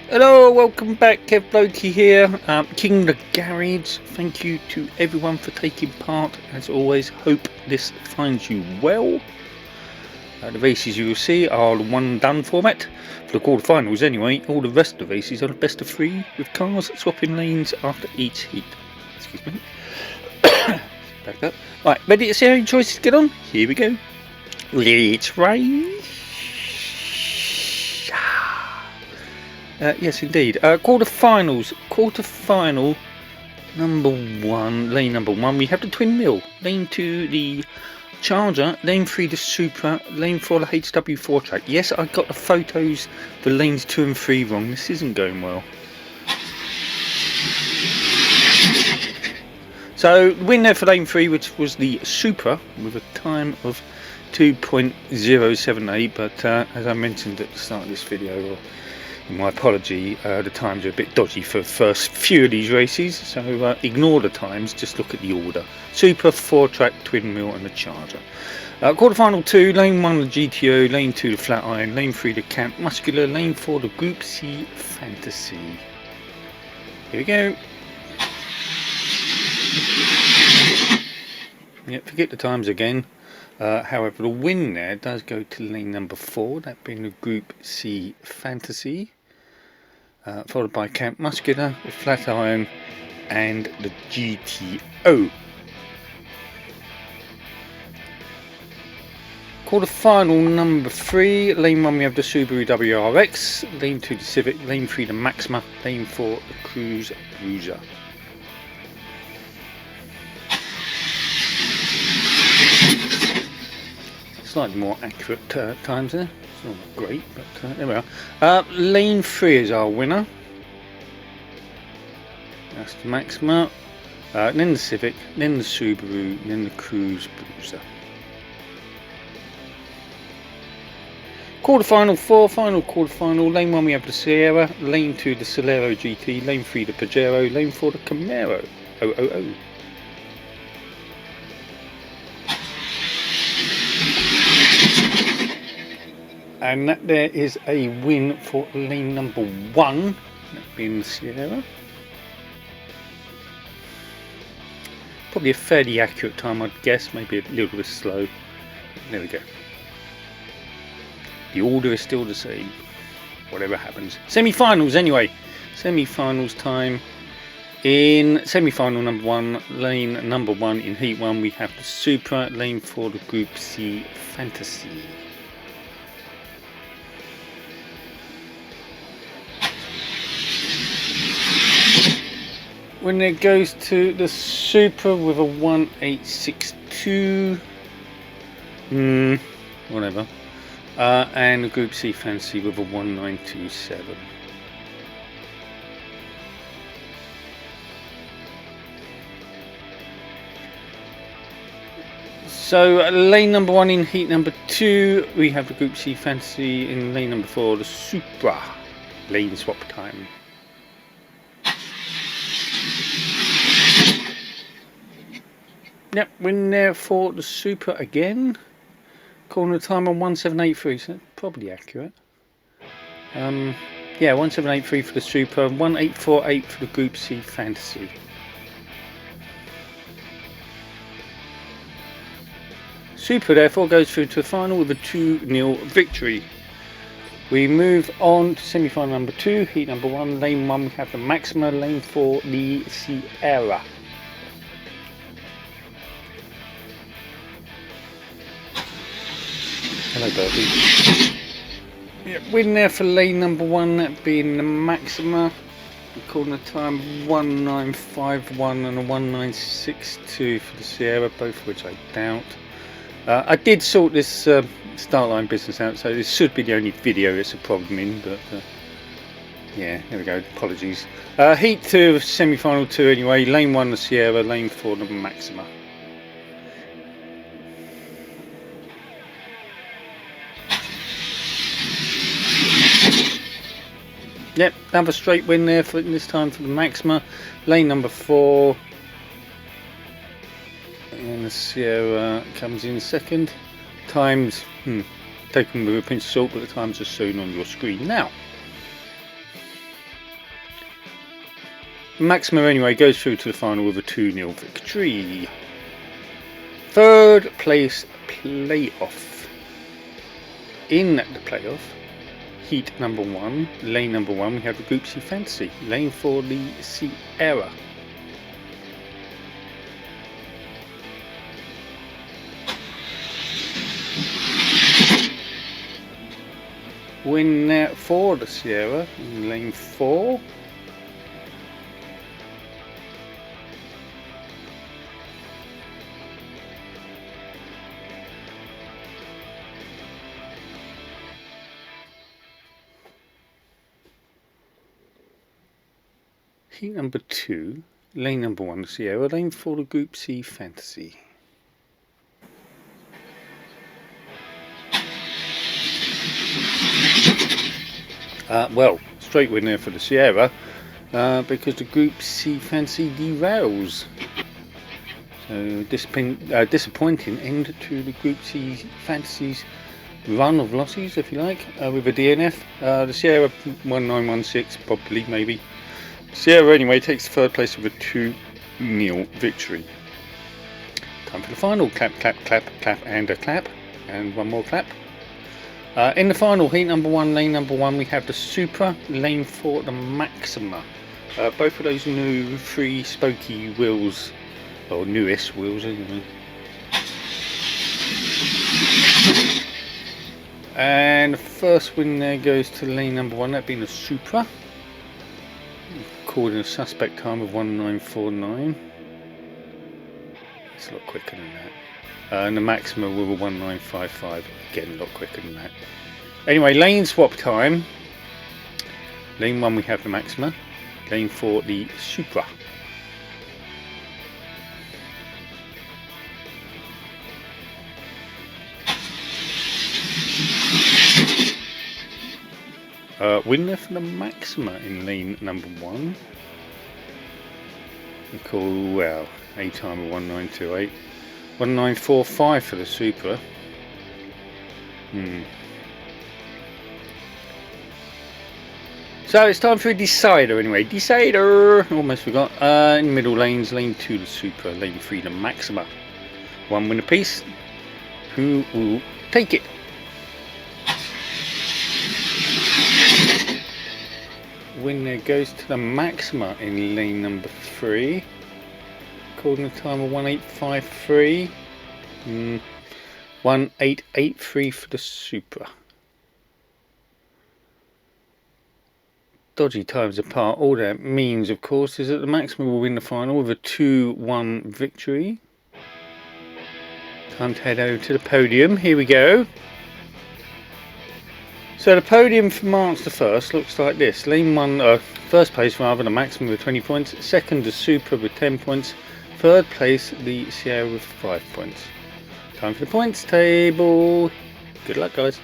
Hello, welcome back. Kev Blokey here, King of the Garage. Thank you to everyone for taking part. As always, hope this finds you well. The races you will see are the one and done format for the quarterfinals. Anyway, all the rest of the races are the best of 3 with cars swapping lanes after each heat. Excuse me. Back up. Right, ready to see how your choices get on? Here we go. Let's race. Yes, indeed. Quarterfinals. Quarterfinal number 1, lane number 1. We have the twin mill. Lane 2, the Charger. Lane 3, the Supra. Lane 4, the HW4 track. Yes, I got the photos for lanes 2 and 3 wrong. This isn't going well. So, win there for lane 3, which was the Supra, with a time of 2.078. But as I mentioned at the start of this video, my apology, the times are a bit dodgy for the first few of these races, so ignore the times, just look at the order. Super, 4-track, twin mill and the Charger. Quarterfinal 2, lane 1 the GTO, lane 2 the Flatiron, lane 3 the Camp Muscular, lane 4 the Group C Fantasy. Here we go. Yeah, forget the times again. However, the win there does go to lane number 4, that being the Group C Fantasy. Followed by Camp Muscular, the Flatiron and the GTO. Quarterfinal number 3, lane 1 we have the Subaru WRX, lane 2 the Civic, lane 3 the Maxima, lane 4 the Cruise Bruiser. Slightly more accurate times there. It's not great, but there we are. Lane 3 is our winner. That's the Maxima. Then the Civic, then the Subaru, then the Cruise Bruiser. Quarterfinal 4, final quarterfinal. Lane 1 we have the Sierra, lane 2 the Solero GT, lane 3 the Pajero, lane 4 the Camaro 000. And that there is a win for lane number 1, that being the Sierra. Probably a fairly accurate time, I'd guess, maybe a little bit slow. There we go. The order is still the same, whatever happens. Semi-finals anyway. Semi-finals time. In semi-final number 1, lane number 1 in heat 1, we have the Supra, lane 4 the Group C Fantasy. When it goes to the Supra with a 1862, whatever, and the Group C Fantasy with a 1927. So lane number 1 in heat number 2, we have the Group C Fantasy. In lane number 4, the Supra. Lane swap time. Yep, win there for the Supra again. Corner time on 1783, so probably accurate. Yeah, 1783 for the Supra, 1848 for the Group C Fantasy. Supra therefore goes through to the final with a 2-0 victory. We move on to semi-final number 2, heat number 1, lane 1 we have the Maxima, lane 4 the Sierra. Hello, Bertie. Yep, win there for lane number 1, that being the Maxima. According to time 1951 and a 1962 for the Sierra, both of which I doubt. I did sort this start line business out, so this should be the only video it's a problem in, but yeah, there we go, apologies. Heat 2 semi-final 2 anyway, lane 1 the Sierra, lane 4 the Maxima. Yep, another straight win there for this time for the Maxima. Lane number 4. And the Sierra comes in second. Times, taken with a pinch of salt, but the times are soon on your screen now. Maxima anyway goes through to the final with a 2-0 victory. Third place playoff. In the playoff, heat number 1, lane number 1, we have the Group C Fantasy, lane for the Sierra. Win for the Sierra in lane 4. Heat number 2, lane number 1, the Sierra, lane for the Group C Fantasy. Well, straight win there for the Sierra because the Group C Fantasy derails. So disappointing end to the Group C Fantasy's run of losses, if you like, with a DNF. The Sierra 1916, probably, maybe. Sierra anyway takes third place with a 2-0 victory. Time for the final. Clap, clap, clap, clap, and a clap, and one more clap. In the final, heat number 1, lane number 1, we have the Supra, lane 4, the Maxima. Both of those new 3 spokey wheels, or newest wheels anyway. And the first win there goes to lane number 1, that being the Supra. Recording a suspect time of 1949. It's a lot quicker than that. And the Maxima with a 1955, again a lot quicker than that. Anyway, lane swap time. Lane 1 we have the Maxima, lane 4 the Supra. Winner for the Maxima in lane number 1. We call, well, a time of 1928. 1945 for the Supra. So it's time for a decider anyway. Decider! Almost forgot. In middle lanes, lane 2 the Supra, lane 3 the Maxima. One win apiece. Who will take it? Winner goes to the Maxima in lane number 3. According to time of 1853. 1883 for the Supra. Dodgy times apart, all that means of course is that the Maxima will win the final with a 2-1 victory. Time to head over to the podium. Here we go. So the podium for March the 1st looks like this. Lane 1, first place rather, the Maxima with 20 points. Second, the Supra with 10 points. Third place, the Sierra with 5 points. Time for the points table. Good luck, guys.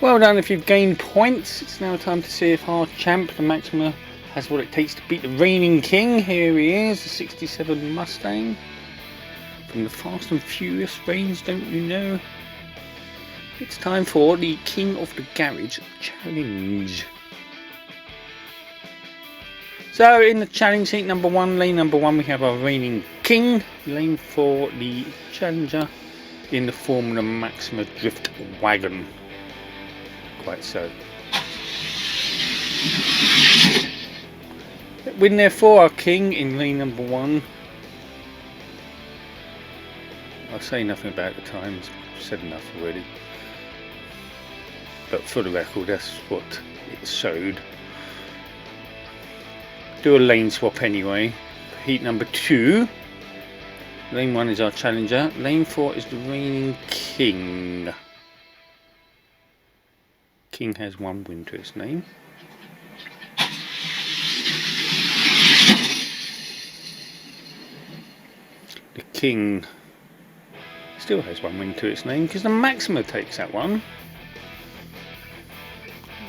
Well done if you've gained points. It's now time to see if our champ, the Maxima, has what it takes to beat the reigning king. Here he is, the 67 Mustang. From the Fast and Furious range, don't you know? It's time for the King of the Garage Challenge. So in the challenge heat number 1, lane number 1, we have our reigning king. Lane 4, the challenger in the Formula Maxima Drift Wagon. Quite so. Win there for our king in lane number 1. I'll say nothing about the times, I've said enough already. But for the record, that's what it showed. Do a lane swap anyway. Heat number 2. Lane 1 is our challenger. Lane 4 is the reigning king. King has 1 win to its name. The king still has 1 win to its name because the Maxima takes that one.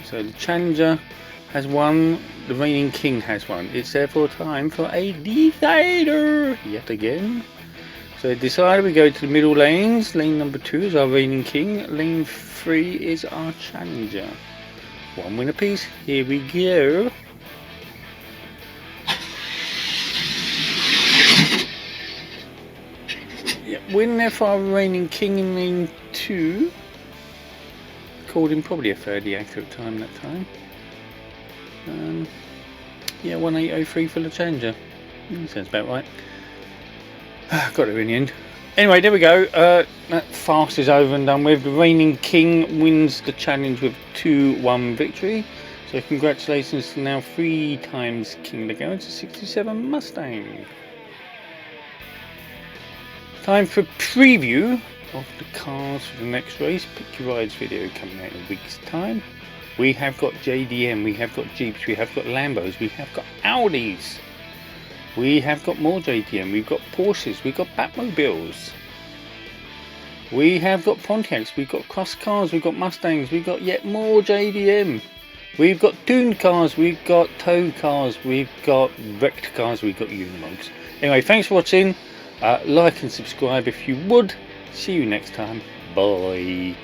So the challenger has 1, the reigning king has 1. It's therefore time for a decider yet again. So decider, we go to the middle lanes. Lane number 2 is our reigning king. Lane 3 is our challenger. 1 win apiece. Here we go. Win there for our reigning king in lane 2. Called him probably a fairly accurate time that time. Yeah, 1803 for the challenger. Sounds about right. Got it in the end. Anyway, there we go. That fast is over and done with. The reigning king wins the challenge with 2-1 victory. So congratulations to now 3 times King the Garage 67 Mustang. Time for a preview of the cars for the next race. Pick Your Rides video coming out in a week's time. We have got JDM, we have got Jeeps, we have got Lambos, we have got Audis. We have got more JDM, we've got Porsches, we've got Batmobiles. We have got Pontiacs, we've got cross cars, we've got Mustangs, we've got yet more JDM. We've got tuned cars, we've got tow cars, we've got wrecked cars, we've got Unimogs. Anyway, thanks for watching. Like and subscribe if you would. See you next time. Bye.